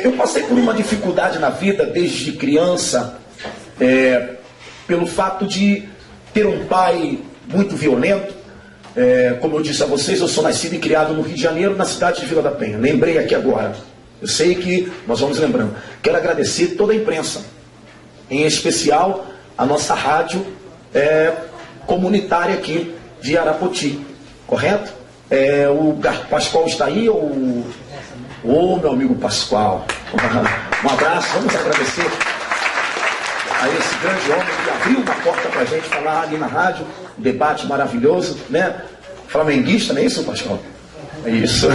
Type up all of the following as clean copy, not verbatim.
Eu passei por uma dificuldade na vida desde criança, pelo fato de ter um pai muito violento. Como eu disse a vocês, eu sou nascido e criado no Rio de Janeiro, na cidade de Vila da Penha. Lembrei aqui agora. Eu sei que nós vamos lembrando. Quero agradecer toda a imprensa, em especial a nossa rádio comunitária aqui de Arapoti, correto? O Pascoal está aí, meu amigo Pascoal. Um abraço, vamos agradecer a esse grande homem que abriu uma porta para a gente falar ali na rádio, um debate maravilhoso, né? Flamenguista, não é isso, Pascoal? É isso.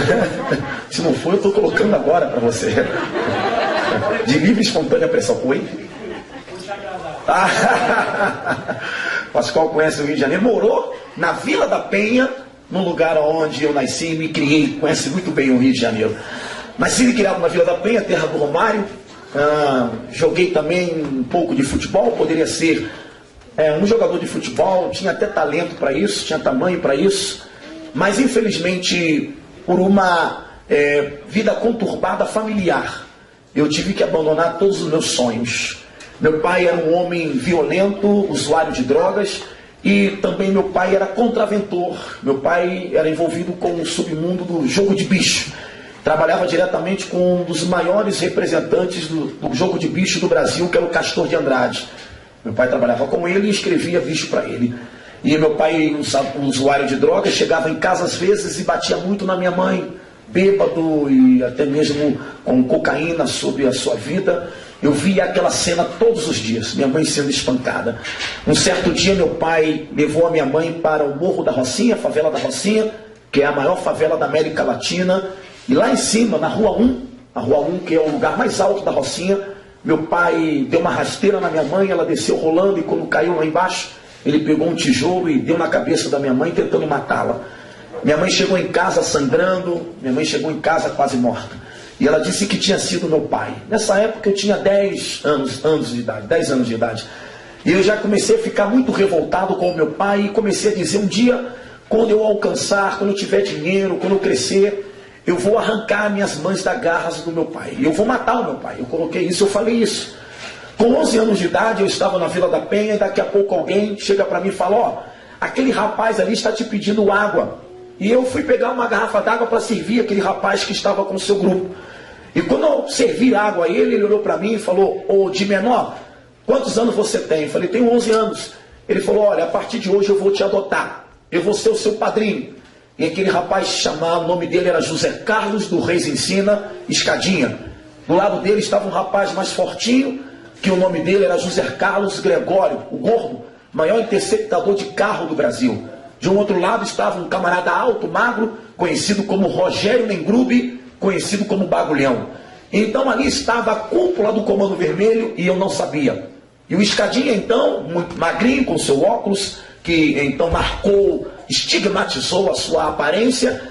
Se não for, eu estou colocando agora para você. De livre e espontânea pressão. Oi? Pascoal conhece o Rio de Janeiro, morou na Vila da Penha, num lugar onde eu nasci e me criei, conhece muito bem o Rio de Janeiro. Nasci e criado na Vila da Penha, terra do Romário. Joguei também um pouco de futebol, poderia ser um jogador de futebol, tinha até talento para isso, tinha tamanho para isso, mas infelizmente por uma vida conturbada familiar, eu tive que abandonar todos os meus sonhos. Meu pai era um homem violento, usuário de drogas, e também meu pai era contraventor. Meu pai era envolvido com o submundo do jogo de bicho. Trabalhava diretamente com um dos maiores representantes do jogo de bicho do Brasil, que era o Castor de Andrade. Meu pai trabalhava com ele e escrevia bicho para ele. E meu pai, um usuário de drogas, chegava em casa às vezes e batia muito na minha mãe, bêbado e até mesmo com cocaína sobre a sua vida. Eu via aquela cena todos os dias, minha mãe sendo espancada. Um certo dia meu pai levou a minha mãe para o Morro da Rocinha, a favela da Rocinha, que é a maior favela da América Latina. E lá em cima, na Rua 1, a Rua 1, que é o lugar mais alto da Rocinha, meu pai deu uma rasteira na minha mãe, ela desceu rolando e quando caiu lá embaixo, ele pegou um tijolo e deu na cabeça da minha mãe tentando matá-la. Minha mãe chegou em casa sangrando, minha mãe chegou em casa quase morta. E ela disse que tinha sido meu pai. Nessa época eu tinha 10 anos de idade. E eu já comecei a ficar muito revoltado com o meu pai e comecei a dizer, um dia, quando eu alcançar, quando eu tiver dinheiro, quando eu crescer, eu vou arrancar minhas mãos das garras do meu pai. E eu vou matar o meu pai. Eu coloquei isso, eu falei isso. Com 11 anos de idade, eu estava na Vila da Penha e daqui a pouco alguém chega para mim e fala, aquele rapaz ali está te pedindo água. E eu fui pegar uma garrafa d'água para servir aquele rapaz que estava com o seu grupo. E quando eu servi água a ele, ele olhou para mim e falou, de menor, quantos anos você tem? Eu falei, tenho 11 anos. Ele falou, olha, a partir de hoje eu vou te adotar. Eu vou ser o seu padrinho. E aquele rapaz o nome dele era José Carlos do Reis Ensina Escadinha. Do lado dele estava um rapaz mais fortinho, que o nome dele era José Carlos Gregório, o gordo, maior interceptador de carro do Brasil. De um outro lado estava um camarada alto, magro, conhecido como Rogério Nengrube, conhecido como Bagulhão. Então ali estava a cúpula do Comando Vermelho e eu não sabia. E o Escadinha então, muito magrinho, com seu óculos, que então estigmatizou a sua aparência,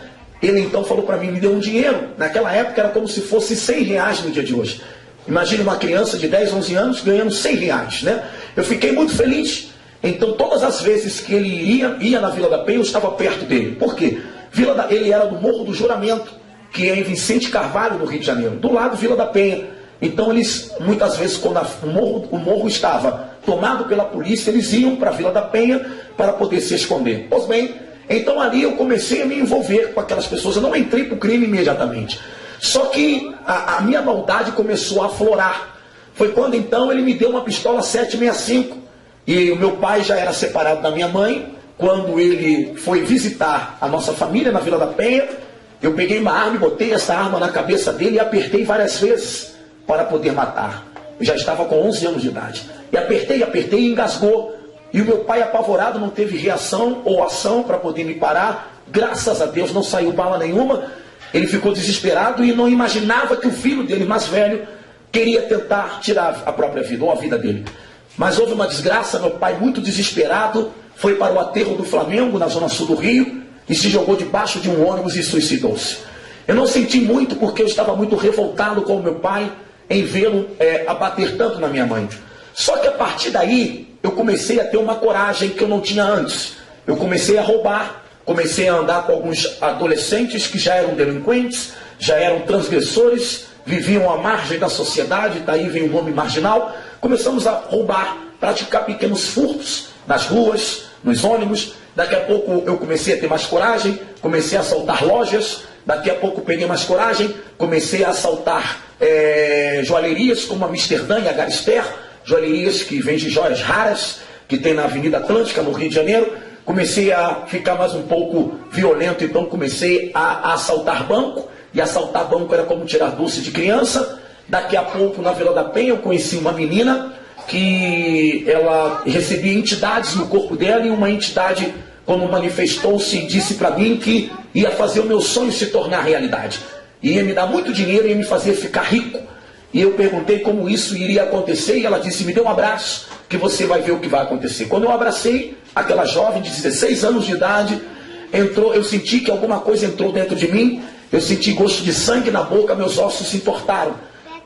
ele então falou para mim, me deu um dinheiro. Naquela época era como se fosse R$100 no dia de hoje. Imagine uma criança de 10, 11 anos ganhando R$100, né? Eu fiquei muito feliz. Então todas as vezes que ele ia na Vila da Penha, eu estava perto dele. Por quê? Ele era do Morro do Juramento, que é em Vicente Carvalho, no Rio de Janeiro, do lado Vila da Penha. Então eles, muitas vezes, quando o morro estava tomado pela polícia, eles iam para a Vila da Penha para poder se esconder. Pois bem, então ali eu comecei a me envolver com aquelas pessoas, eu não entrei para o crime imediatamente. Só que a minha maldade começou a aflorar. Foi quando então ele me deu uma pistola 765, e o meu pai já era separado da minha mãe. Quando ele foi visitar a nossa família na Vila da Penha, eu peguei uma arma e botei essa arma na cabeça dele e apertei várias vezes para poder matar. Eu já estava com 11 anos de idade. E apertei e engasgou. E o meu pai, apavorado, não teve reação ou ação para poder me parar. Graças a Deus não saiu bala nenhuma. Ele ficou desesperado e não imaginava que o filho dele, mais velho, queria tentar tirar a própria vida, ou a vida dele. Mas houve uma desgraça, meu pai, muito desesperado, foi para o aterro do Flamengo, na zona sul do Rio, e se jogou debaixo de um ônibus e suicidou-se. Eu não senti muito porque eu estava muito revoltado com o meu pai em vê-lo abater tanto na minha mãe. Só que a partir daí eu comecei a ter uma coragem que eu não tinha antes. Eu comecei a roubar, comecei a andar com alguns adolescentes que já eram delinquentes, já eram transgressores, viviam à margem da sociedade, daí vem o nome marginal. Começamos a roubar, praticar pequenos furtos nas ruas, nos ônibus. Daqui a pouco eu comecei a ter mais coragem, comecei a assaltar lojas. Daqui a pouco peguei mais coragem, comecei a assaltar joalherias como a Amsterdã e a Garister, joalherias que vendem joias raras, que tem na Avenida Atlântica, no Rio de Janeiro. Comecei a ficar mais um pouco violento, então comecei a assaltar banco, e assaltar banco era como tirar doce de criança. Daqui a pouco, na Vila da Penha, eu conheci uma menina que ela recebia entidades no corpo dela, e uma entidade, quando manifestou-se, disse para mim que ia fazer o meu sonho se tornar realidade. Ia me dar muito dinheiro, ia me fazer ficar rico. E eu perguntei como isso iria acontecer, e ela disse: me dê um abraço, que você vai ver o que vai acontecer. Quando eu abracei aquela jovem de 16 anos de idade, eu senti que alguma coisa entrou dentro de mim, eu senti gosto de sangue na boca, meus ossos se entortaram.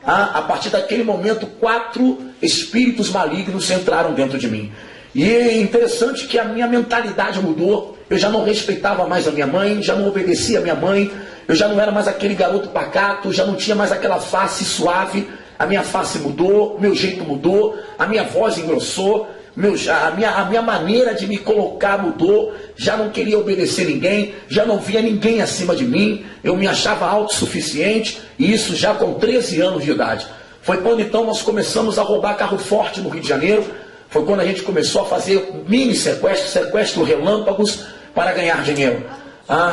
A partir daquele momento, 4 espíritos malignos entraram dentro de mim. E é interessante que a minha mentalidade mudou. Eu já não respeitava mais a minha mãe, já não obedecia a minha mãe, eu já não era mais aquele garoto pacato, já não tinha mais aquela face suave. A minha face mudou, meu jeito mudou, a minha voz engrossou, a minha maneira de me colocar mudou. Já não queria obedecer ninguém, já não via ninguém acima de mim, eu me achava autossuficiente, e isso já com 13 anos de idade. Foi quando então nós começamos a roubar carro forte no Rio de Janeiro. Foi quando a gente começou a fazer mini sequestro relâmpagos para ganhar dinheiro.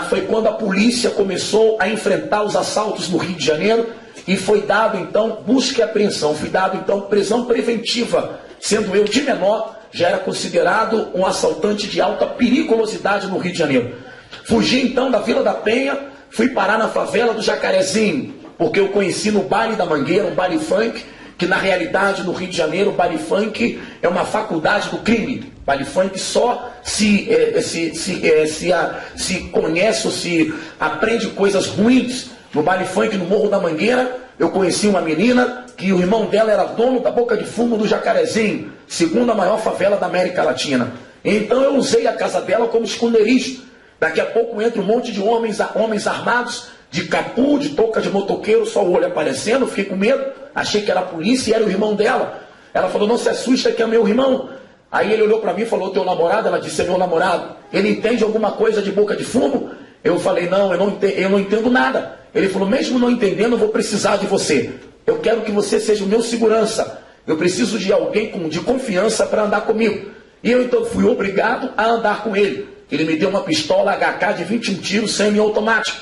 Foi quando a polícia começou a enfrentar os assaltos no Rio de Janeiro, e foi dado então busca e apreensão, foi dado então prisão preventiva, sendo eu de menor, já era considerado um assaltante de alta periculosidade no Rio de Janeiro. Fugi então da Vila da Penha, fui parar na favela do Jacarezinho, porque eu conheci no baile da Mangueira, um baile funk, que na realidade no Rio de Janeiro o baile funk é uma faculdade do crime. Baile funk só se conhece ou se aprende coisas ruins. No baile funk no Morro da Mangueira, eu conheci uma menina que o irmão dela era dono da Boca de Fumo do Jacarezinho, segunda maior favela da América Latina. Então eu usei a casa dela como esconderijo. Daqui a pouco entra um monte de homens armados, de capu, de touca de motoqueiro, só o olho aparecendo. Fiquei com medo, achei que era a polícia e era o irmão dela. Ela falou: não se assusta, que é meu irmão. Aí ele olhou para mim e falou: teu namorado? Ela disse: é meu namorado. Ele entende alguma coisa de boca de fumo? Eu falei: não, eu não entendo nada. Ele falou: mesmo não entendendo, eu vou precisar de você. Eu quero que você seja o meu segurança. Eu preciso de alguém de confiança para andar comigo. E eu então fui obrigado a andar com ele. Ele me deu uma pistola HK de 21 tiros semiautomático.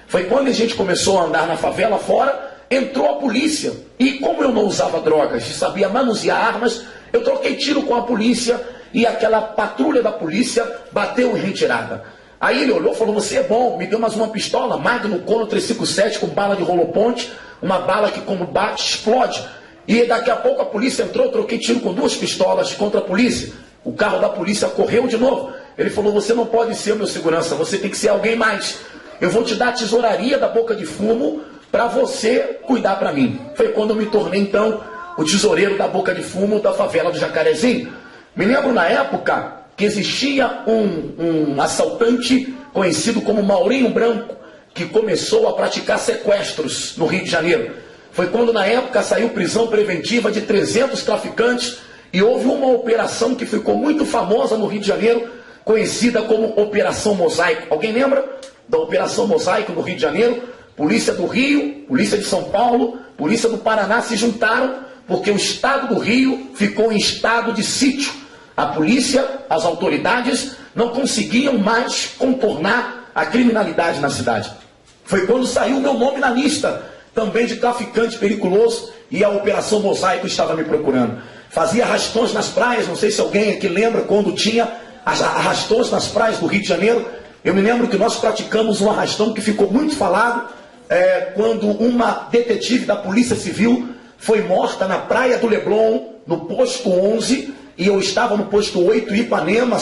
Foi quando a gente começou a andar na favela fora, entrou a polícia. E como eu não usava drogas e sabia manusear armas, eu troquei tiro com a polícia, e aquela patrulha da polícia bateu em retirada. Aí ele olhou e falou: você é bom. Me deu mais uma pistola Magnum Kono 357 com bala de roloponte, uma bala que quando bate explode. E daqui a pouco a polícia entrou, eu troquei tiro com 2 pistolas contra a polícia. O carro da polícia correu de novo. Ele falou: você não pode ser o meu segurança, você tem que ser alguém mais. Eu vou te dar a tesouraria da Boca de Fumo para você cuidar para mim. Foi quando eu me tornei então o tesoureiro da Boca de Fumo da favela do Jacarezinho. Me lembro na época que existia um assaltante conhecido como Maurinho Branco, que começou a praticar sequestros no Rio de Janeiro. Foi quando na época saiu prisão preventiva de 300 traficantes, e houve uma operação que ficou muito famosa no Rio de Janeiro, conhecida como Operação Mosaico. Alguém lembra da Operação Mosaico no Rio de Janeiro? Polícia do Rio, Polícia de São Paulo, Polícia do Paraná se juntaram, porque o estado do Rio ficou em estado de sítio. A polícia, as autoridades não conseguiam mais contornar a criminalidade na cidade. Foi quando saiu o meu nome na lista, também de traficante periculoso, e a Operação Mosaico estava me procurando. Fazia arrastões nas praias, não sei se alguém aqui lembra quando tinha arrastões nas praias do Rio de Janeiro. Eu me lembro que nós praticamos um arrastão que ficou muito falado, quando uma detetive da Polícia Civil foi morta na Praia do Leblon, no posto 11, e eu estava no posto 8, Ipanema,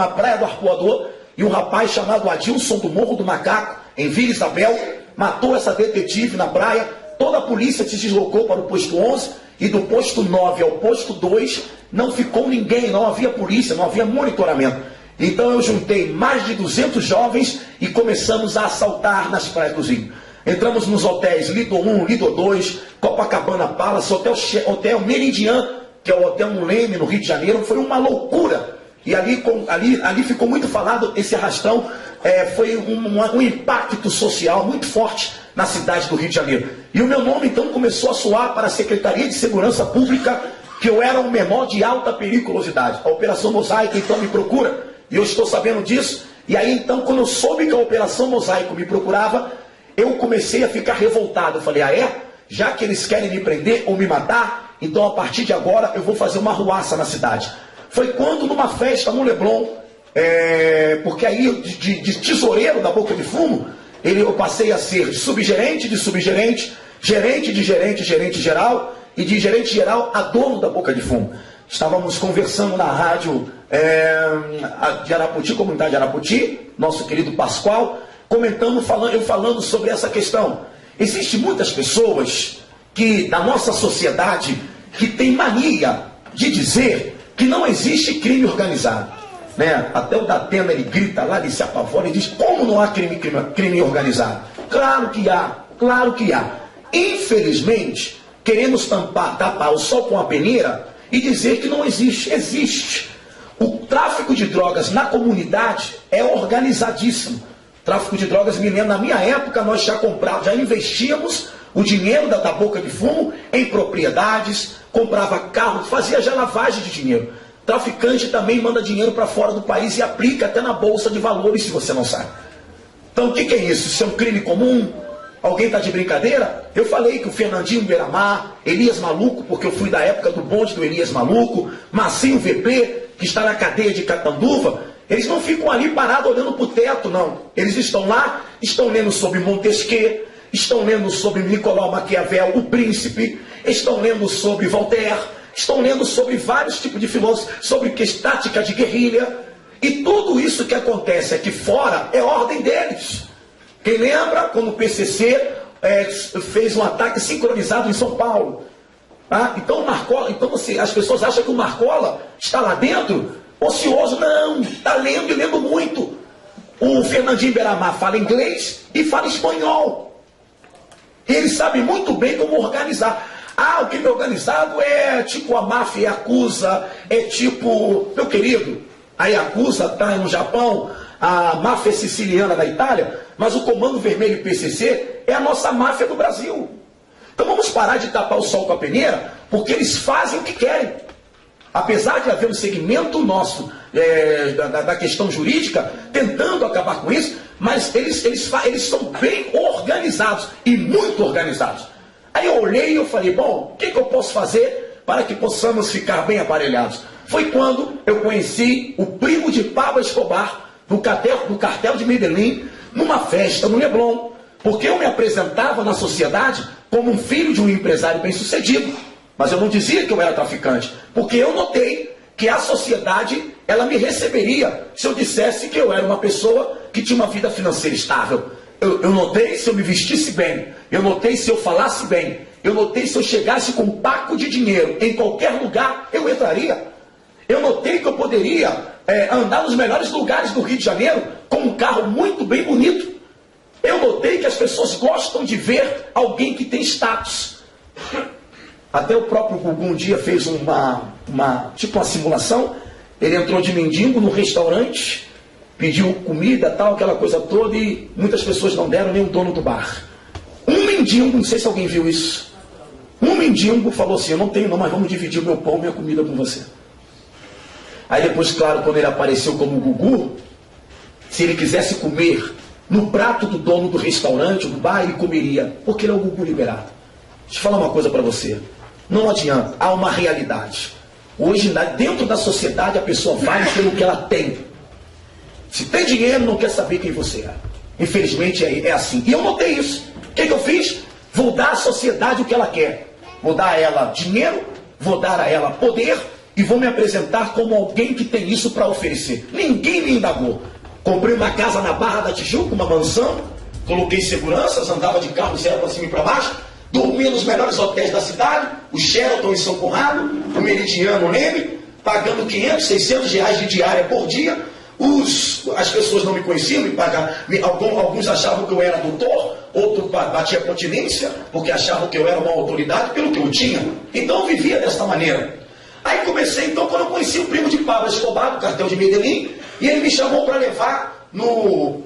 Praia do Arpoador, e um rapaz chamado Adilson do Morro do Macaco, em Vila Isabel, matou essa detetive na praia. Toda a polícia se deslocou para o posto 11, e do posto 9 ao posto 2 não ficou ninguém, não havia polícia, não havia monitoramento. Então eu juntei mais de 200 jovens e começamos a assaltar nas praias do Rio. Entramos nos hotéis Lido 1, Lido 2, Copacabana Palace, Hotel Meridian, que é o Hotel Mulene, no Rio de Janeiro. Foi uma loucura. E ali ficou muito falado, esse arrastão foi um impacto social muito forte na cidade do Rio de Janeiro. E o meu nome então começou a soar para a Secretaria de Segurança Pública, que eu era um menor de alta periculosidade. A Operação Mosaico então me procura, e eu estou sabendo disso. E aí então, quando eu soube que a Operação Mosaico me procurava, eu comecei a ficar revoltado. Eu falei, já que eles querem me prender ou me matar, então a partir de agora eu vou fazer uma arruaça na cidade. Foi quando, numa festa no Leblon, porque aí de tesoureiro da Boca de Fumo, eu passei a ser de subgerente, gerente de gerente, gerente geral, e de gerente geral a dono da Boca de Fumo. Estávamos conversando na rádio de Araputi, comunidade de Araputi, nosso querido Pascoal, falando sobre essa questão. Existem muitas pessoas na nossa sociedade que tem mania de dizer que não existe crime organizado. Até o Datena, ele grita lá, ele se apavora e diz, como não há crime organizado? Claro que há, claro que há. Infelizmente, queremos tapar o sol com a peneira e dizer que não existe. Existe. O tráfico de drogas na comunidade é organizadíssimo. Tráfico de drogas, me lembro, na minha época, nós já investíamos o dinheiro da Boca de Fumo em propriedades, comprava carro, fazia já lavagem de dinheiro. Traficante também manda dinheiro para fora do país e aplica até na bolsa de valores, se você não sabe. Então o que é isso? Isso é um crime comum? Alguém está de brincadeira? Eu falei que o Fernandinho Beiramar, Elias Maluco, porque eu fui da época do bonde do Elias Maluco, Marcinho VP, que está na cadeia de Catanduva, eles não ficam ali parados olhando para o teto, não. Eles estão lá, estão lendo sobre Montesquieu, estão lendo sobre Nicolau Maquiavel, o príncipe, estão lendo sobre Voltaire, estão lendo sobre vários tipos de filósofos, sobre tática de guerrilha, e tudo isso que acontece aqui fora é ordem deles. Quem lembra quando o PCC fez um ataque sincronizado em São Paulo? Então, as pessoas acham que o Marcola está lá dentro, ocioso. Não, está lendo e lendo muito. O Fernandinho Beiramar fala inglês e fala espanhol. Ele sabe muito bem como organizar. O crime organizado é tipo a máfia Yakuza, é tipo, meu querido, a Yakuza está no Japão, a máfia siciliana da Itália, mas o Comando Vermelho e PCC é a nossa máfia do Brasil. Então vamos parar de tapar o sol com a peneira, porque eles fazem o que querem. Apesar de haver um segmento nosso da questão jurídica, tentando acabar com isso, mas eles são bem organizados, e muito organizados. Aí eu olhei e eu falei, bom, o que eu posso fazer para que possamos ficar bem aparelhados? Foi quando eu conheci o primo de Pablo Escobar, do cartel de Medellín, numa festa no Leblon, porque eu me apresentava na sociedade como um filho de um empresário bem-sucedido, mas eu não dizia que eu era traficante, porque eu notei que a sociedade, ela me receberia se eu dissesse que eu era uma pessoa que tinha uma vida financeira estável. Eu notei se eu me vestisse bem, eu notei se eu falasse bem, eu notei se eu chegasse com um paco de dinheiro em qualquer lugar, eu entraria. Eu notei que eu poderia andar nos melhores lugares do Rio de Janeiro com um carro muito bem bonito. Eu notei que as pessoas gostam de ver alguém que tem status. Até o próprio Gugu um dia fez uma simulação. Ele entrou de mendigo no restaurante, pediu comida, tal, aquela coisa toda, e muitas pessoas não deram, nem o dono do bar. Um mendigo, não sei se alguém viu isso, um mendigo falou assim, eu não tenho não, mas vamos dividir o meu pão e minha comida com você. Aí depois, claro, quando ele apareceu como Gugu, se ele quisesse comer no prato do dono do restaurante, do bar, ele comeria, porque ele é o Gugu liberado. Deixa eu falar uma coisa para você, não adianta, há uma realidade. Hoje, dentro da sociedade, a pessoa vale pelo que ela tem. Se tem dinheiro, não quer saber quem você é. Infelizmente é assim. E eu notei isso. O que eu fiz? Vou dar à sociedade o que ela quer. Vou dar a ela dinheiro, vou dar a ela poder e vou me apresentar como alguém que tem isso para oferecer. Ninguém me indagou. Comprei uma casa na Barra da Tijuca, uma mansão, coloquei seguranças, andava de carro zero para cima e para baixo, dormia nos melhores hotéis da cidade, o Sheraton em São Conrado, o Meridiano Leme, pagando 500, 600 reais de diária por dia. As pessoas não me conheciam, alguns achavam que eu era doutor, outros batia continência, porque achavam que eu era uma autoridade pelo que eu tinha. Então eu vivia dessa maneira. Aí comecei, então, quando eu conheci o primo de Pablo Escobar, do cartel de Medellín, e ele me chamou para levar no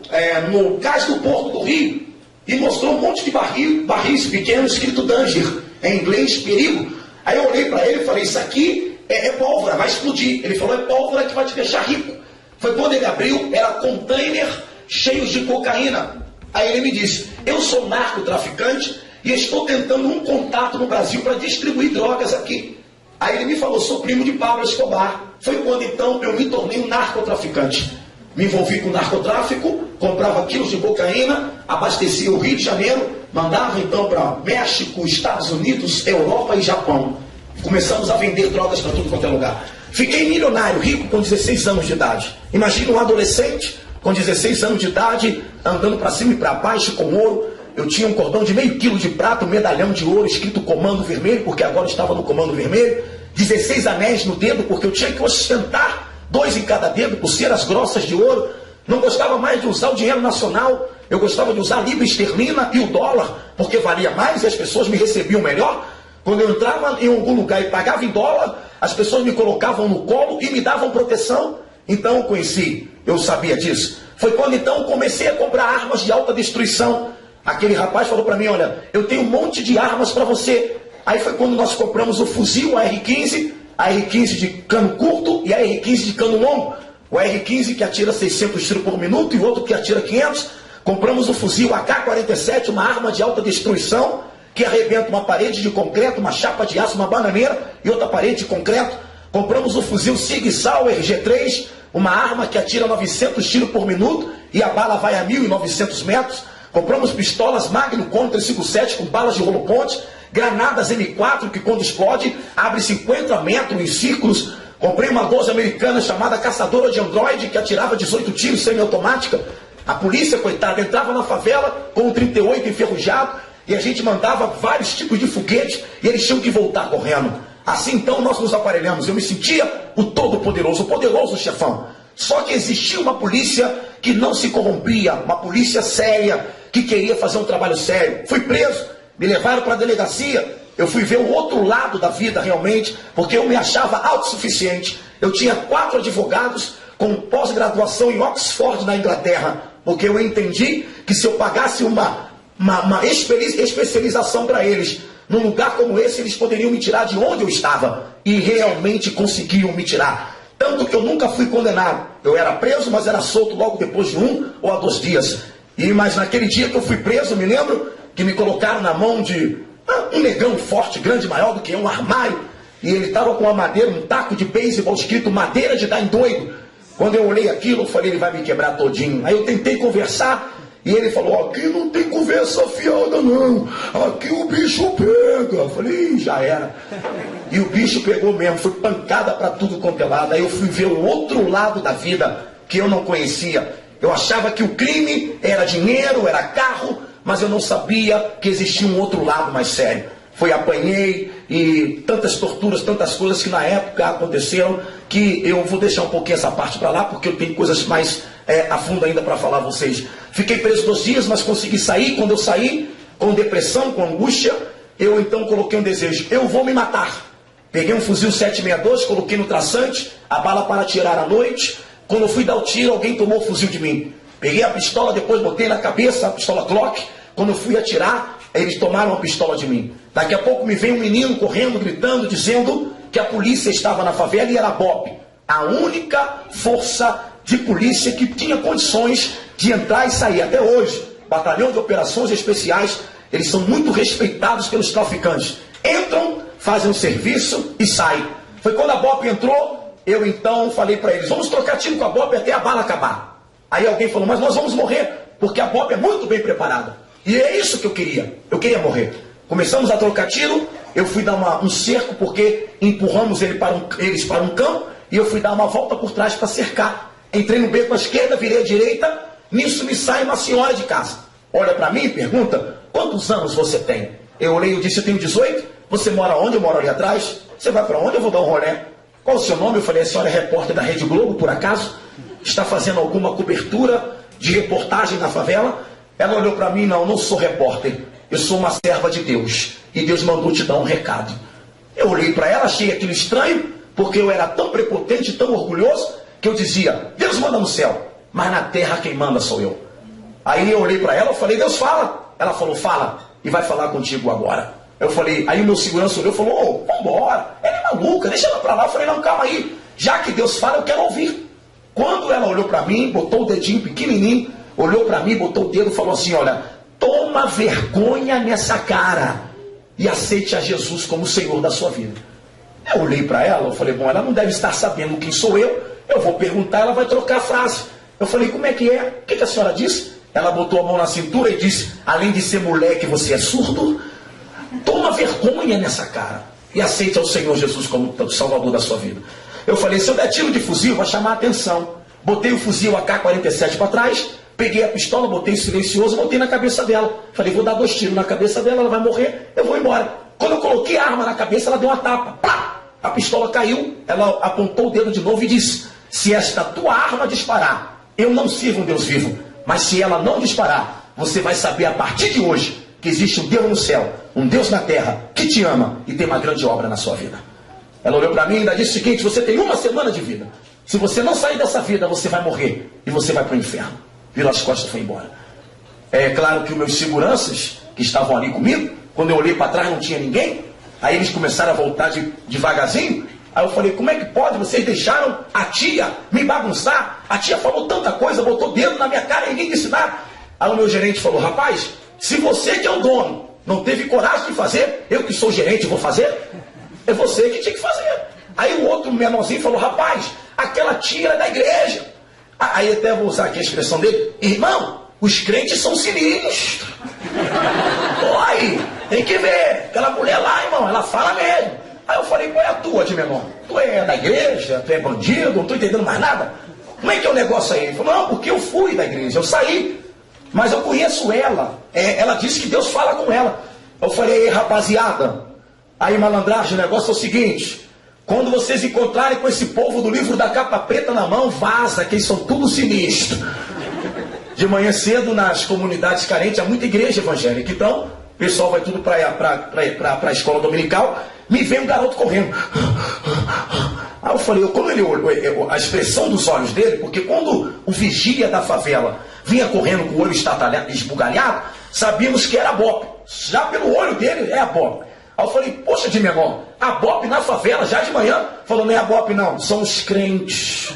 cais do Porto do Rio, e mostrou um monte de barris pequenos, escrito Danger, em inglês, perigo. Aí eu olhei para ele e falei, isso aqui é pólvora, vai explodir. Ele falou, é pólvora que vai te deixar rico. Foi quando ele abriu, era container cheios de cocaína. Aí ele me disse, eu sou narcotraficante e estou tentando um contato no Brasil para distribuir drogas aqui. Aí ele me falou, sou primo de Pablo Escobar. Foi quando então eu me tornei um narcotraficante. Me envolvi com narcotráfico, comprava quilos de cocaína, abastecia o Rio de Janeiro, mandava então para México, Estados Unidos, Europa e Japão. Começamos a vender drogas para tudo quanto é lugar. Fiquei milionário, rico, com 16 anos de idade. Imagina um adolescente com 16 anos de idade, andando para cima e para baixo com ouro. Eu tinha um cordão de meio quilo de prata, um medalhão de ouro escrito Comando Vermelho, porque agora estava no Comando Vermelho. 16 anéis no dedo, porque eu tinha que ostentar 2 em cada dedo, pulseiras grossas de ouro. Não gostava mais de usar o dinheiro nacional, eu gostava de usar a libra esterlina e o dólar, porque valia mais e as pessoas me recebiam melhor. Quando eu entrava em algum lugar e pagava em dólar, as pessoas me colocavam no colo e me davam proteção. Então eu conheci, eu sabia disso. Foi quando então comecei a comprar armas de alta destruição. Aquele rapaz falou para mim, olha, eu tenho um monte de armas para você. Aí foi quando nós compramos o fuzil, a R15 de cano curto e a R15 de cano longo. O R15 que atira 600 tiros por minuto e o outro que atira 500. Compramos o fuzil AK-47, uma arma de alta destruição, que arrebenta uma parede de concreto, uma chapa de aço, uma bananeira e outra parede de concreto. Compramos o fuzil Sig Sauer RG3, uma arma que atira 900 tiros por minuto e a bala vai a 1.900 metros. Compramos pistolas Magnum Contra 57 com balas de rolo ponte, granadas M4 que quando explode abre 50 metros em círculos. Comprei uma 12 americana chamada Caçadora de Android que atirava 18 tiros semiautomática. A polícia, coitada, entrava na favela com um 38 enferrujado e a gente mandava vários tipos de foguete e eles tinham que voltar correndo. Assim então nós nos aparelhamos. Eu me sentia o todo-poderoso, o poderoso chefão. Só que existia uma polícia que não se corrompia, uma polícia séria, que queria fazer um trabalho sério. Fui preso, me levaram para a delegacia, eu fui ver o outro lado da vida realmente, porque eu me achava autossuficiente. Eu tinha 4 advogados com pós-graduação em Oxford, na Inglaterra, porque eu entendi que se eu pagasse uma especialização para eles, num lugar como esse, eles poderiam me tirar de onde eu estava. E realmente conseguiam me tirar. Tanto que eu nunca fui condenado. Eu era preso, mas era solto logo depois de 1 ou 2 dias. Mas naquele dia que eu fui preso, eu me lembro que me colocaram na mão de um negão forte, grande, maior do que um armário. E ele estava com uma madeira, um taco de beisebol escrito madeira de dar em doido. Quando eu olhei aquilo, eu falei, ele vai me quebrar todinho. Aí eu tentei conversar. E ele falou, aqui não tem conversa fiada não, aqui o bicho pega. Eu falei, já era. E o bicho pegou mesmo, foi pancada para tudo quanto é lado. Aí eu fui ver o outro lado da vida que eu não conhecia. Eu achava que o crime era dinheiro, era carro, mas eu não sabia que existia um outro lado mais sério. Apanhei e tantas torturas, tantas coisas que na época aconteceram, que eu vou deixar um pouquinho essa parte para lá, porque eu tenho coisas mais a fundo ainda para falar a vocês. Fiquei preso 2 dias, mas consegui sair. Quando eu saí, com depressão, com angústia, eu então coloquei um desejo, eu vou me matar. Peguei um fuzil 762, coloquei no traçante, a bala para atirar à noite. Quando eu fui dar o tiro, alguém tomou o fuzil de mim. Peguei a pistola, depois botei na cabeça, a pistola Glock. Quando eu fui atirar, eles tomaram a pistola de mim. Daqui a pouco me vem um menino correndo, gritando, dizendo que a polícia estava na favela e era a BOP. A única força de polícia que tinha condições de entrar e sair. Até hoje, Batalhão de Operações Especiais, eles são muito respeitados pelos traficantes. Entram, fazem o serviço e saem. Foi quando a BOP entrou, eu então falei para eles, vamos trocar tiro com a BOP até a bala acabar. Aí alguém falou, mas nós vamos morrer, porque a BOP é muito bem preparada. E é isso que eu queria morrer. Começamos a trocar tiro, eu fui dar um cerco, porque empurramos eles para um campo, e eu fui dar uma volta por trás para cercar. Entrei no beco à esquerda, virei à direita, nisso me sai uma senhora de casa. Olha para mim e pergunta, quantos anos você tem? Eu olhei e disse, eu tenho 18. Você mora onde? Eu moro ali atrás. Você vai para onde? Eu vou dar um rolê. Qual o seu nome? Eu falei, a senhora é repórter da Rede Globo, por acaso? está fazendo alguma cobertura de reportagem na favela? Ela olhou para mim, não sou repórter, eu sou uma serva de Deus, e Deus mandou te dar um recado. Eu olhei para ela, achei aquilo estranho, porque eu era tão prepotente, tão orgulhoso, que eu dizia, Deus manda no céu, mas na terra quem manda sou eu. Aí eu olhei para ela, eu falei, Deus fala. Ela falou, fala, e vai falar contigo agora. Eu falei, aí o meu segurança olhou e falou, vambora, ela é maluca, deixa ela para lá. Eu falei, não, calma aí, já que Deus fala, eu quero ouvir. Quando ela olhou para mim, botou o dedinho pequenininho, olhou para mim, botou o dedo e falou assim, olha, toma vergonha nessa cara e aceite a Jesus como o Senhor da sua vida. Eu olhei para ela, eu falei, bom, ela não deve estar sabendo quem sou eu vou perguntar, ela vai trocar a frase. Eu falei, como é que é? O que a senhora disse? Ela botou a mão na cintura e disse, além de ser moleque, você é surdo? Toma vergonha nessa cara e aceite ao Senhor Jesus como o Salvador da sua vida. Eu falei, se eu der tiro de fuzil, vai chamar a atenção. Botei o fuzil AK-47 para trás, peguei a pistola, botei silencioso, botei na cabeça dela. Falei, vou dar 2 tiros na cabeça dela, ela vai morrer, eu vou embora. Quando eu coloquei a arma na cabeça, ela deu uma tapa. Plá! A pistola caiu, ela apontou o dedo de novo e disse, se esta tua arma disparar, eu não sirvo um Deus vivo, mas se ela não disparar, você vai saber a partir de hoje que existe um Deus no céu, um Deus na terra, que te ama e tem uma grande obra na sua vida. Ela olhou para mim e ainda disse o seguinte, você tem 1 semana de vida. Se você não sair dessa vida, você vai morrer e você vai para o inferno. Virou as costas e foi embora. É claro que os meus seguranças, que estavam ali comigo, quando eu olhei para trás não tinha ninguém, aí eles começaram a voltar devagarzinho. Aí eu falei, como é que pode? Vocês deixaram a tia me bagunçar? A tia falou tanta coisa, botou dedo na minha cara e ninguém disse nada. Aí o meu gerente falou, rapaz, se você que é o dono não teve coragem de fazer, eu que sou gerente vou fazer? É você que tinha que fazer. Aí o outro menorzinho falou, rapaz, aquela tia era da igreja. Aí até vou usar aqui a expressão dele, irmão, os crentes são sinistros. Oi, tem que ver, aquela mulher lá, irmão, ela fala mesmo. Aí eu falei, qual é a tua de menor? Tu é da igreja? Tu é bandido? Não estou entendendo mais nada? Como é que é o negócio aí? Ele falou, não, porque eu fui da igreja, eu saí, mas eu conheço ela. Ela disse que Deus fala com ela. Eu falei, rapaziada, aí malandragem, o negócio é o seguinte, quando vocês encontrarem com esse povo do livro da capa preta na mão, vaza, que eles são tudo sinistros. De manhã cedo, nas comunidades carentes, há muita igreja evangélica, então o pessoal vai tudo para a escola dominical, me vem um garoto correndo. Aí eu falei, quando ele olhou, a expressão dos olhos dele, porque quando o vigia da favela vinha correndo com o olho esbugalhado, sabíamos que era Bope. Já pelo olho dele, é a Bope. Aí eu falei, poxa de menor, a Bope na favela, já de manhã? Falou, não é a Bope não, são os crentes.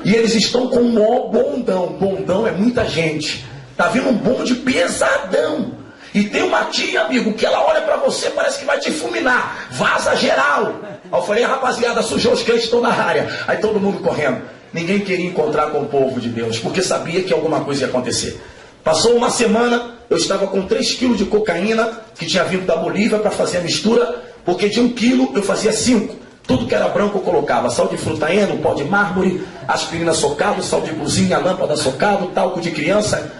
E eles estão com um maior bondão. Bondão é muita gente. Tá vindo um bonde pesadão. E tem uma tia, amigo, que ela olha pra você, parece que vai te fulminar. Vaza geral. Aí eu falei, rapaziada, sujou os crentes, estão na área. Aí todo mundo correndo. Ninguém queria encontrar com o povo de Deus, porque sabia que alguma coisa ia acontecer. Passou 1 semana, eu estava com 3 quilos de cocaína, que tinha vindo da Bolívia para fazer a mistura, porque de 1 quilo eu fazia 5. Tudo que era branco eu colocava, sal de frutaena, pó de mármore, aspirina socado, sal de cozinha, lâmpada socado, talco de criança,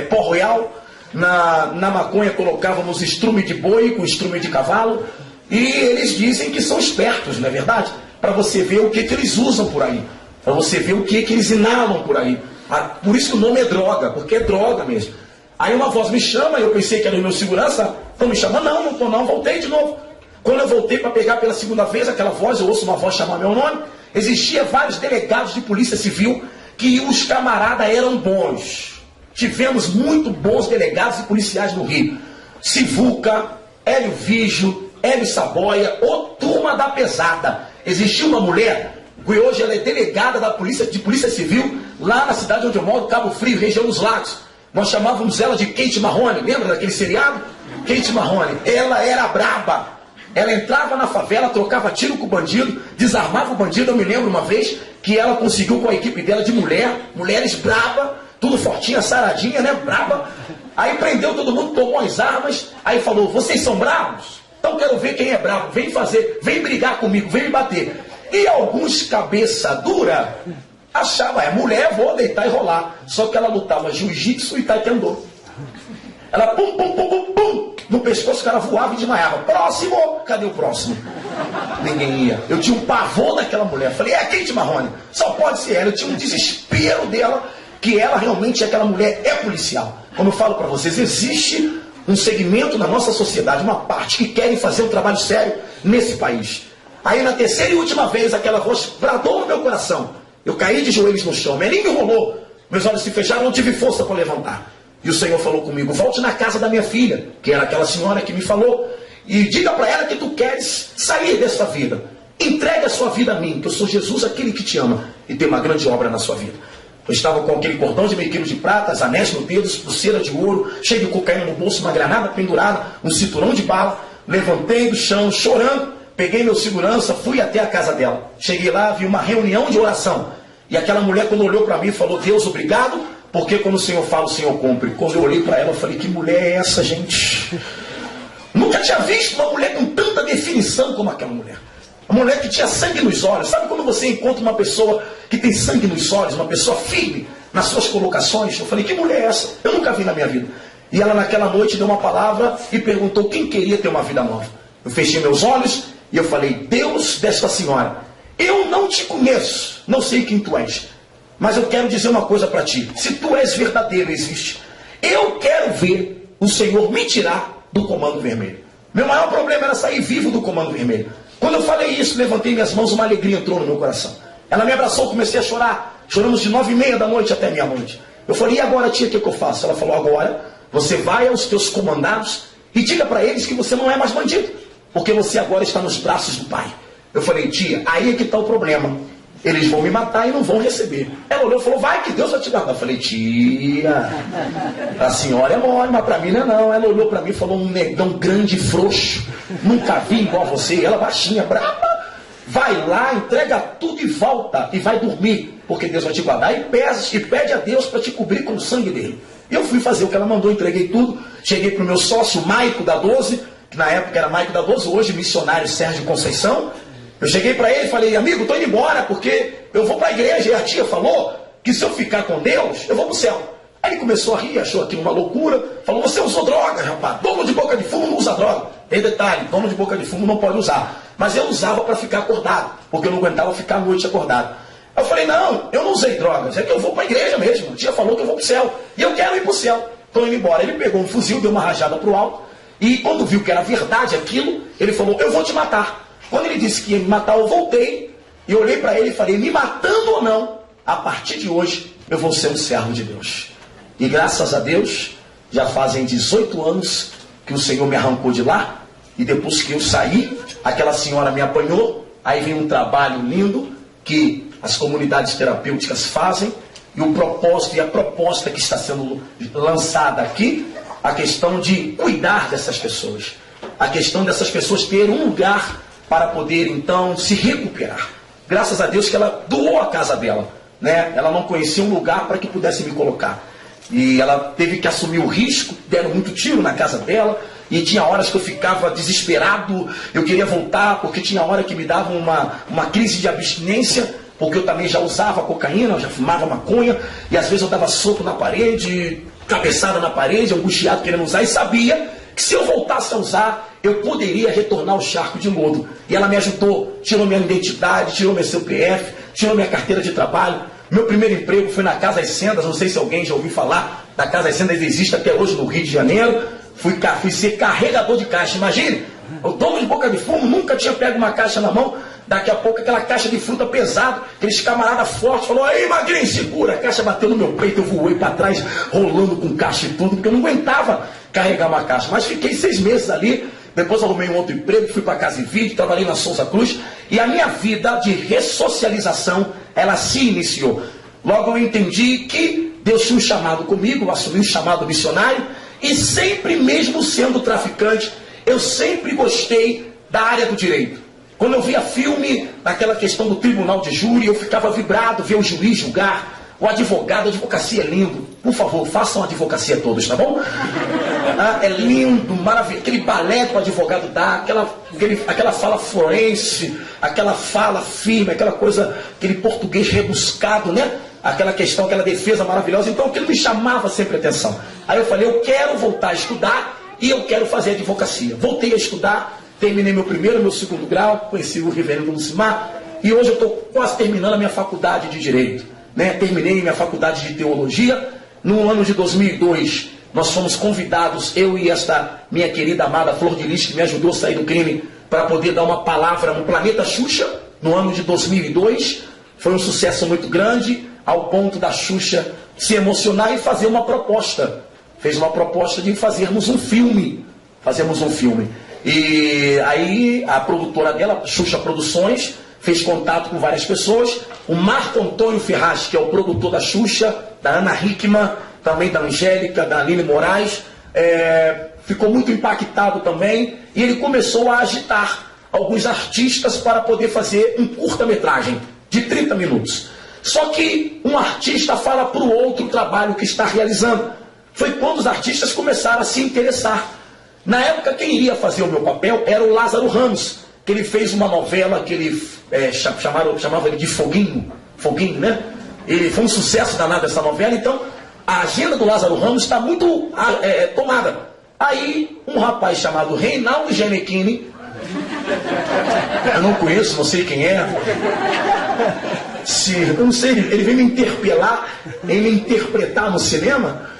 pó royal. Na maconha colocávamos estrume de boi com estrume de cavalo. E eles dizem que são espertos, não é verdade? Para você ver o que eles usam por aí. Para você ver o que eles inalam por aí. Por isso que o nome é droga, porque é droga mesmo. Aí uma voz me chama, eu pensei que era o meu segurança. Então me chama, não estou não, voltei de novo. Quando eu voltei para pegar pela segunda vez aquela voz, eu ouço uma voz chamar meu nome. Existia vários delegados de polícia civil que os camaradas eram bons. Tivemos muito bons delegados e policiais no Rio. Sivuca, Hélio Vigio, Hélio Saboia, ô turma da pesada. Existia uma mulher, que hoje ela é delegada da polícia civil, lá na cidade onde eu moro, Cabo Frio, região dos Lagos. Nós chamávamos ela de Kate Marrone, lembra daquele seriado? Kate Marrone, ela era braba. Ela entrava na favela, trocava tiro com o bandido, desarmava o bandido. Eu me lembro uma vez que ela conseguiu com a equipe dela de mulheres braba, tudo fortinha, saradinha, né, braba. Aí prendeu todo mundo, tomou as armas, aí falou, vocês são bravos? Então quero ver quem é bravo, vem brigar comigo, vem me bater. E alguns cabeça dura achavam, mulher, vou deitar e rolar. Só que ela lutava jiu-jitsu e taekwondo. Ela pum, pum, pum, pum, pum. No pescoço o cara voava e desmaiava. Próximo! Cadê o próximo? ninguém ia. Eu tinha um pavor daquela mulher. Falei, é a Kate Marrone, só pode ser ela. Eu tinha um desespero dela, que ela realmente, aquela mulher é policial. Como eu falo para vocês, existe um segmento na nossa sociedade, uma parte que querem fazer um trabalho sério nesse país. Aí na terceira e última vez, aquela voz bradou no meu coração. Eu caí de joelhos no chão, Melim me enrolou, meus olhos se fecharam, não tive força para levantar. E o Senhor falou comigo, volte na casa da minha filha, que era aquela senhora que me falou, e diga para ela que tu queres sair dessa vida. Entregue a sua vida a mim, que eu sou Jesus, aquele que te ama, e tem uma grande obra na sua vida. Eu estava com aquele cordão de meio quilo de prata, as anéis no dedo, pulseira de ouro, cheio de cocaína no bolso, uma granada pendurada, um cinturão de bala. Levantei do chão, chorando, peguei meu segurança, fui até a casa dela. Cheguei lá, vi uma reunião de oração. E aquela mulher, quando olhou para mim, falou, Deus, obrigado, porque quando o Senhor fala, o Senhor cumpre. Quando eu olhei para ela, eu falei, que mulher é essa, gente? Nunca tinha visto uma mulher com tanta definição como aquela mulher. Uma mulher que tinha sangue nos olhos. Sabe quando você encontra uma pessoa que tem sangue nos olhos, uma pessoa firme nas suas colocações? Eu falei, que mulher é essa? Eu nunca vi na minha vida. E ela naquela noite deu uma palavra e perguntou quem queria ter uma vida nova. Eu fechei meus olhos e eu falei, Deus desta senhora, eu não te conheço, não sei quem tu és, mas eu quero dizer uma coisa para ti. Se tu és verdadeiro, existe, eu quero ver o Senhor me tirar do comando vermelho. Meu maior problema era sair vivo do comando vermelho. Quando eu falei isso, levantei minhas mãos, uma alegria entrou no meu coração. Ela me abraçou, comecei a chorar. Choramos de 9h30 da noite até meia-noite. Eu falei, e agora, tia, o que eu faço? Ela falou, agora você vai aos teus comandados e diga para eles que você não é mais bandido, porque você agora está nos braços do Pai. Eu falei, tia, aí é que está o problema. Eles vão me matar e não vão receber. Ela olhou e falou, vai que Deus vai te guardar. Eu falei, tia, a senhora é mole, mas para mim não é não. Ela olhou para mim e falou, um negão grande e frouxo, nunca vi igual você. Ela baixinha, brava, vai lá, entrega tudo e volta, e vai dormir, porque Deus vai te guardar. E pede a Deus para te cobrir com o sangue dele. E eu fui fazer o que ela mandou, entreguei tudo. Cheguei para o meu sócio, Maico da 12, que na época era Maico da 12, hoje missionário Sérgio Conceição. Eu cheguei para ele e falei, amigo, estou indo embora, porque eu vou para a igreja. E a tia falou que se eu ficar com Deus, eu vou para o céu. Aí ele começou a rir, achou aquilo uma loucura. Falou, você usou droga, rapaz. Dono de boca de fumo não usa droga. Tem detalhe, dono de boca de fumo não pode usar. Mas eu usava para ficar acordado, porque eu não aguentava ficar a noite acordado. Eu falei, não, eu não usei drogas, é que eu vou para a igreja mesmo. A tia falou que eu vou para o céu, e eu quero ir para o céu. Estou indo embora. Ele pegou um fuzil, deu uma rajada para o alto, e quando viu que era verdade aquilo, ele falou, eu vou te matar. Quando ele disse que ia me matar, eu voltei, e olhei para ele e falei, me matando ou não, a partir de hoje, eu vou ser um servo de Deus. E graças a Deus, já fazem 18 anos que o Senhor me arrancou de lá, e depois que eu saí, aquela senhora me apanhou, aí vem um trabalho lindo, que as comunidades terapêuticas fazem, e o propósito e a proposta que está sendo lançada aqui, a questão de cuidar dessas pessoas, a questão dessas pessoas ter um lugar para poder então se recuperar. Graças a Deus que ela doou a casa dela, né? Ela não conhecia um lugar para que pudesse me colocar, e ela teve que assumir o risco. Deram muito tiro na casa dela, e tinha horas que eu ficava desesperado, eu queria voltar, porque tinha hora que me dava uma crise de abstinência, porque eu também já usava cocaína, eu já fumava maconha, e às vezes eu dava soco na parede, cabeçada na parede, angustiado querendo usar, e sabia que se eu voltasse a usar, eu poderia retornar ao charco de lodo. E ela me ajudou, tirou minha identidade, tirou meu CPF, tirou minha carteira de trabalho. Meu primeiro emprego foi na Casa das Sendas, não sei se alguém já ouviu falar, da Casa das Sendas existe até hoje no Rio de Janeiro. Fui ser carregador de caixa, imagine, o dono de boca de fumo, nunca tinha pego uma caixa na mão. Daqui a pouco aquela caixa de fruta pesada, aqueles camaradas fortes, falou, aí magrinho, segura, a caixa bateu no meu peito, eu voei para trás, rolando com caixa e tudo, porque eu não aguentava carregar uma caixa. Mas fiquei 6 meses ali, depois arrumei um outro emprego, fui para Casa e Vídeo, trabalhei na Souza Cruz, e a minha vida de ressocialização, ela se iniciou. Logo eu entendi que Deus tinha um chamado comigo, eu assumi um chamado missionário, e sempre, mesmo sendo traficante, eu sempre gostei da área do direito. Quando eu via filme, naquela questão do tribunal de júri, eu ficava vibrado, ver o juiz julgar, o advogado, a advocacia é lindo. Por favor, façam a advocacia todos, tá bom? É lindo, maravilhoso, aquele balé que o advogado dá, aquela fala forense, aquela fala firme, aquela coisa, aquele português rebuscado, né? Aquela questão, aquela defesa maravilhosa. Então aquilo me chamava sempre a atenção. Aí eu falei, eu quero voltar a estudar e eu quero fazer advocacia. Voltei a estudar, terminei meu primeiro e meu segundo grau, conheci o reverendo Lucimar, e hoje eu estou quase terminando a minha faculdade de Direito. Né? Terminei minha faculdade de Teologia. No ano de 2002, nós fomos convidados, eu e esta minha querida amada Flor de Lis, que me ajudou a sair do crime, para poder dar uma palavra no Planeta Xuxa, no ano de 2002. Foi um sucesso muito grande, ao ponto da Xuxa se emocionar e fazer uma proposta. Fez uma proposta de fazermos um filme. E aí a produtora dela, Xuxa Produções, fez contato com várias pessoas. O Marco Antônio Ferraz, que é o produtor da Xuxa, da Ana Hickman, também da Angélica, da Aline Moraes, ficou muito impactado também, e ele começou a agitar alguns artistas para poder fazer um curta-metragem de 30 minutos. Só que um artista fala para o outro trabalho que está realizando. Foi quando os artistas começaram a se interessar. Na época, quem iria fazer o meu papel era o Lázaro Ramos, que ele fez uma novela que ele chamava ele de Foguinho, né? Ele foi um sucesso danado essa novela, então a agenda do Lázaro Ramos está muito tomada. Aí um rapaz chamado Reinaldo Gianecchini, eu não conheço, não sei quem é, eu não sei, ele veio me interpelar, me interpretar no cinema.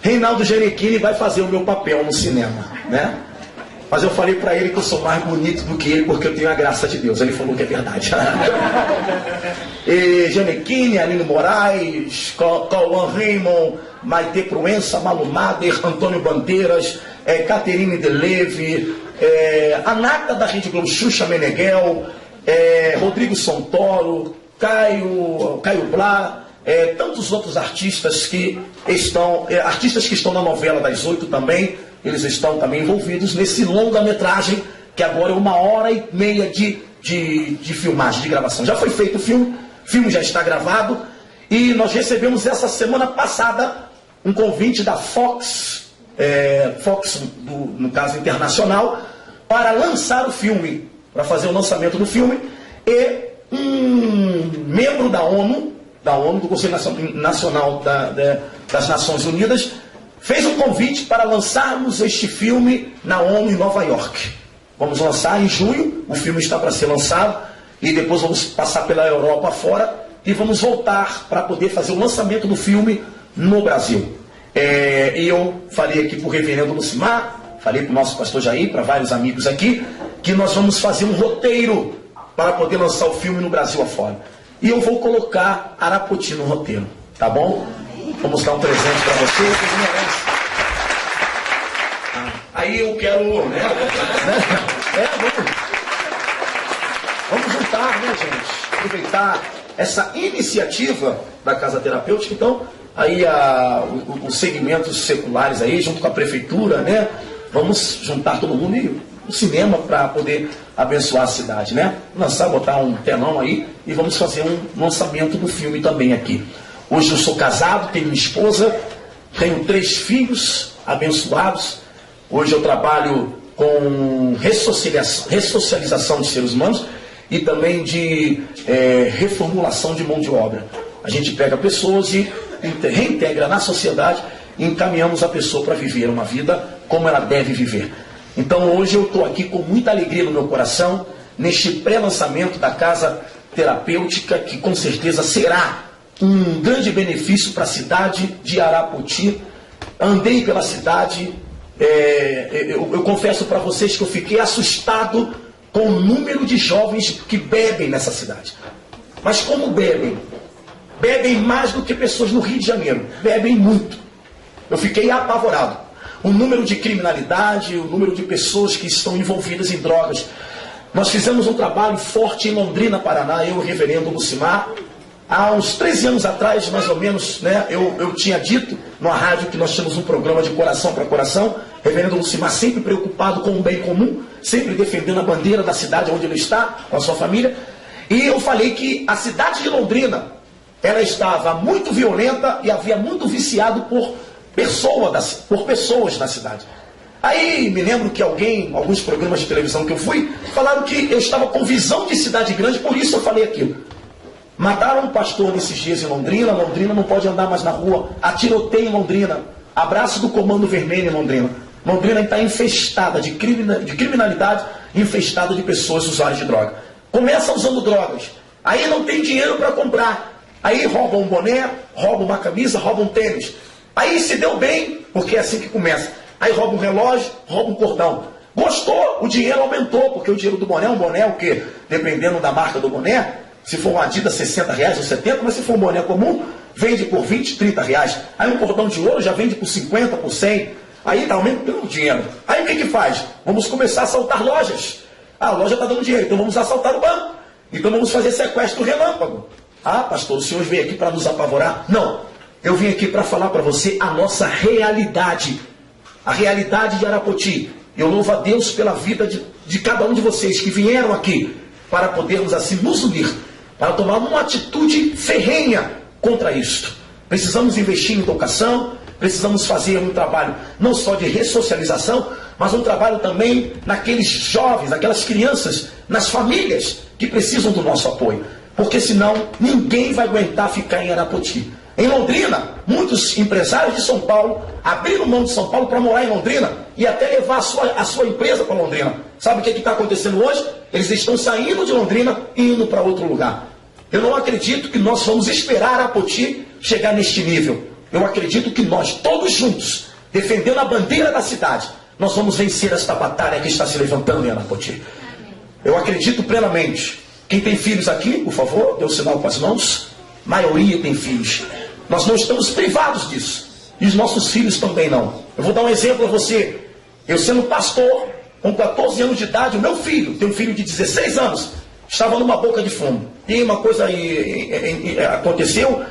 Reinaldo Gianecchini vai fazer o meu papel no cinema, né? Mas eu falei para ele que eu sou mais bonito do que ele, porque eu tenho a graça de Deus. Ele falou que é verdade. Gianecchini, Aline Moraes, Cauã Raymond, Maite Proença, Malu Mader, Antônio Bandeiras, Caterine Deleve, a Nata da Rede Globo, Xuxa Meneghel, Rodrigo Santoro, Caio Blá, tantos outros artistas que estão na novela das 8 também. Eles estão também envolvidos nesse longa-metragem, que agora é 1h30 de filmagem, de gravação. Já foi feito o filme já está gravado, e nós recebemos essa semana passada um convite da Fox, no caso internacional, para lançar o filme, para fazer o lançamento do filme, e um membro da ONU, do Conselho Nacional das Nações Unidas, fez um convite para lançarmos este filme na ONU em Nova York. Vamos lançar em junho, o filme está para ser lançado, e depois vamos passar pela Europa fora, e vamos voltar para poder fazer o lançamento do filme no Brasil. E eu falei aqui para o reverendo Lucimar, falei para o nosso pastor Jair, para vários amigos aqui, que nós vamos fazer um roteiro para poder lançar o filme no Brasil afora. E eu vou colocar Arapoti no roteiro, tá bom? Vamos dar um presente para você, que merece. Aí eu quero, vamos juntar, né, gente? Aproveitar essa iniciativa da Casa Terapêutica. Então, aí os segmentos seculares aí, junto com a prefeitura, né? Vamos juntar todo mundo e o cinema para poder abençoar a cidade, né? Botar um telão aí e vamos fazer um lançamento do filme também aqui. Hoje eu sou casado, tenho minha esposa, tenho 3 filhos abençoados. Hoje eu trabalho com ressocialização de seres humanos e também de reformulação de mão de obra. A gente pega pessoas e reintegra na sociedade e encaminhamos a pessoa para viver uma vida como ela deve viver. Então hoje eu estou aqui com muita alegria no meu coração, neste pré-lançamento da Casa Terapêutica, que com certeza será um grande benefício para a cidade de Arapoti. Andei pela cidade, eu confesso para vocês que eu fiquei assustado com o número de jovens que bebem nessa cidade. Mas como bebem? Bebem mais do que pessoas no Rio de Janeiro, bebem muito. Eu fiquei apavorado. O número de criminalidade, o número de pessoas que estão envolvidas em drogas. Nós fizemos um trabalho forte em Londrina, Paraná, eu e o reverendo Lucimar. Há uns 13 anos atrás, mais ou menos, né, eu tinha dito numa rádio que nós tínhamos um programa de coração para coração. Reverendo Lucimar sempre preocupado com o bem comum, sempre defendendo a bandeira da cidade onde ele está, com a sua família. E eu falei que a cidade de Londrina, ela estava muito violenta e havia muito viciado por pessoas na cidade. Aí me lembro que alguns programas de televisão que eu fui, falaram que eu estava com visão de cidade grande, por isso eu falei aquilo. Mataram um pastor nesses dias em Londrina, Londrina não pode andar mais na rua, há tiroteio em Londrina, abraço do Comando Vermelho em Londrina. Londrina está infestada de criminalidade, infestada de pessoas usuárias de droga. Começa usando drogas, aí não tem dinheiro para comprar, aí roubam um boné, roubam uma camisa, roubam um tênis. Aí se deu bem, porque é assim que começa. Aí rouba um relógio, rouba um cordão. Gostou, o dinheiro aumentou, porque o dinheiro do boné, um boné é o quê? Dependendo da marca do boné, se for um Adidas, 60 reais ou 70, mas se for um boné comum, vende por 20, 30 reais. Aí um cordão de ouro já vende por 50, por 100. Aí está aumentando o dinheiro. Aí o que faz? Vamos começar a assaltar lojas. Ah, a loja está dando dinheiro, então vamos assaltar o banco. Então vamos fazer sequestro relâmpago. Ah, pastor, o senhor veio aqui para nos apavorar? Não, eu vim aqui para falar para você a nossa realidade. A realidade de Arapoti. Eu louvo a Deus pela vida de cada um de vocês que vieram aqui para podermos assim nos unir, para tomar uma atitude ferrenha contra isto. Precisamos investir em educação, precisamos fazer um trabalho não só de ressocialização, mas um trabalho também naqueles jovens, naquelas crianças, nas famílias que precisam do nosso apoio. Porque senão ninguém vai aguentar ficar em Arapoti. Em Londrina, muitos empresários de São Paulo abriram mão de São Paulo para morar em Londrina e até levar a sua empresa para Londrina. Sabe o que está acontecendo hoje? Eles estão saindo de Londrina e indo para outro lugar. Eu não acredito que nós vamos esperar Arapoti chegar neste nível. Eu acredito que nós, todos juntos, defendendo a bandeira da cidade, nós vamos vencer esta batalha que está se levantando em Arapoti. Eu acredito plenamente. Quem tem filhos aqui, por favor, dê o sinal com as mãos. A maioria tem filhos. Nós não estamos privados disso. E os nossos filhos também não. Eu vou dar um exemplo a você. Eu sendo pastor, com 14 anos de idade, o meu filho, tem um filho de 16 anos, estava numa boca de fumo. E uma coisa aconteceu,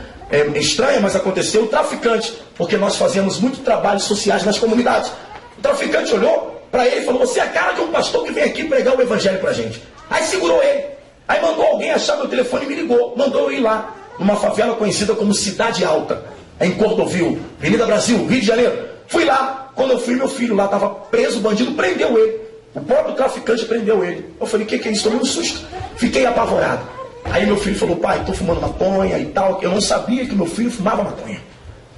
estranha, mas aconteceu, o traficante, porque nós fazemos muito trabalhos sociais nas comunidades. O traficante olhou para ele e falou: você é a cara de um pastor que vem aqui pregar o evangelho para a gente. Aí segurou ele. Aí mandou alguém achar meu telefone e me ligou. Mandou eu ir lá, numa favela conhecida como Cidade Alta, em Cordovil, Avenida Brasil, Rio de Janeiro. Fui lá, quando eu fui, meu filho lá estava preso, o bandido prendeu ele. O próprio traficante prendeu ele. Eu falei: o que é isso? Tomei um susto. Fiquei apavorado. Aí meu filho falou: pai, estou fumando maconha e tal. Eu não sabia que meu filho fumava maconha.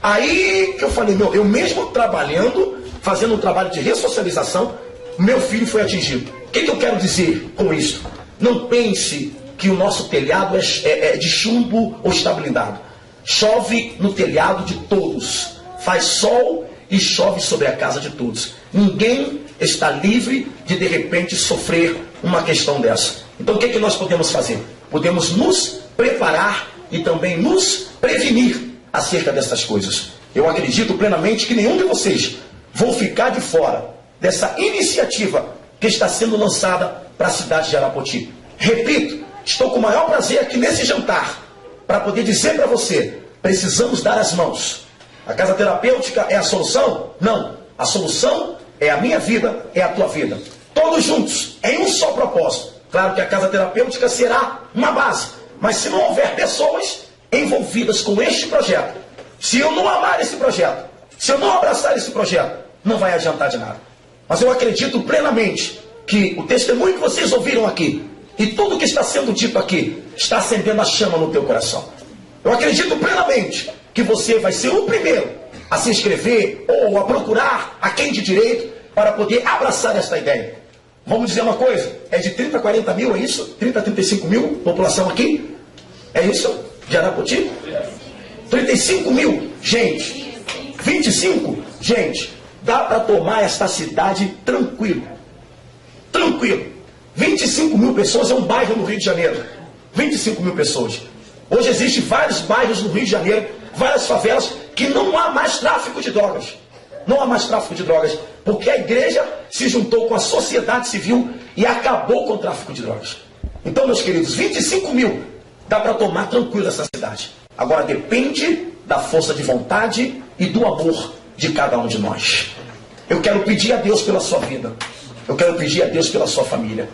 Aí que eu falei: eu mesmo trabalhando, fazendo um trabalho de ressocialização, meu filho foi atingido. O que eu quero dizer com isso? Não pense que o nosso telhado é de chumbo ou está blindado. Chove no telhado de todos. Faz sol e chove sobre a casa de todos. Ninguém está livre de repente sofrer uma questão dessa. Então o que nós podemos fazer? Podemos nos preparar e também nos prevenir acerca dessas coisas. Eu acredito plenamente que nenhum de vocês vão ficar de fora dessa iniciativa que está sendo lançada para a cidade de Arapoti. Repito, estou com o maior prazer aqui nesse jantar para poder dizer para você: precisamos dar as mãos. A casa terapêutica é a solução? Não. A solução é a minha vida, é a tua vida. Todos juntos, em um só propósito. Claro que a casa terapêutica será uma base, mas se não houver pessoas envolvidas com este projeto, se eu não amar esse projeto, se eu não abraçar esse projeto, não vai adiantar de nada. Mas eu acredito plenamente que o testemunho que vocês ouviram aqui e tudo que está sendo dito aqui está acendendo a chama no teu coração. Eu acredito plenamente que você vai ser o primeiro a se inscrever ou a procurar a quem de direito para poder abraçar esta ideia. Vamos dizer uma coisa, é de 30 a 40 mil, é isso? 30 a 35 mil população aqui? É isso? De Arapoti? 35 mil, gente. 25, gente. Dá para tomar esta cidade tranquilo. Tranquilo. 25 mil pessoas é um bairro no Rio de Janeiro. 25 mil pessoas. Hoje existem vários bairros no Rio de Janeiro, várias favelas, que não há mais tráfico de drogas. Não há mais tráfico de drogas, porque a igreja se juntou com a sociedade civil e acabou com o tráfico de drogas. Então, meus queridos, 25 mil dá para tomar tranquilo essa cidade. Agora depende da força de vontade e do amor de cada um de nós. Eu quero pedir a Deus pela sua vida. Eu quero pedir a Deus pela sua família.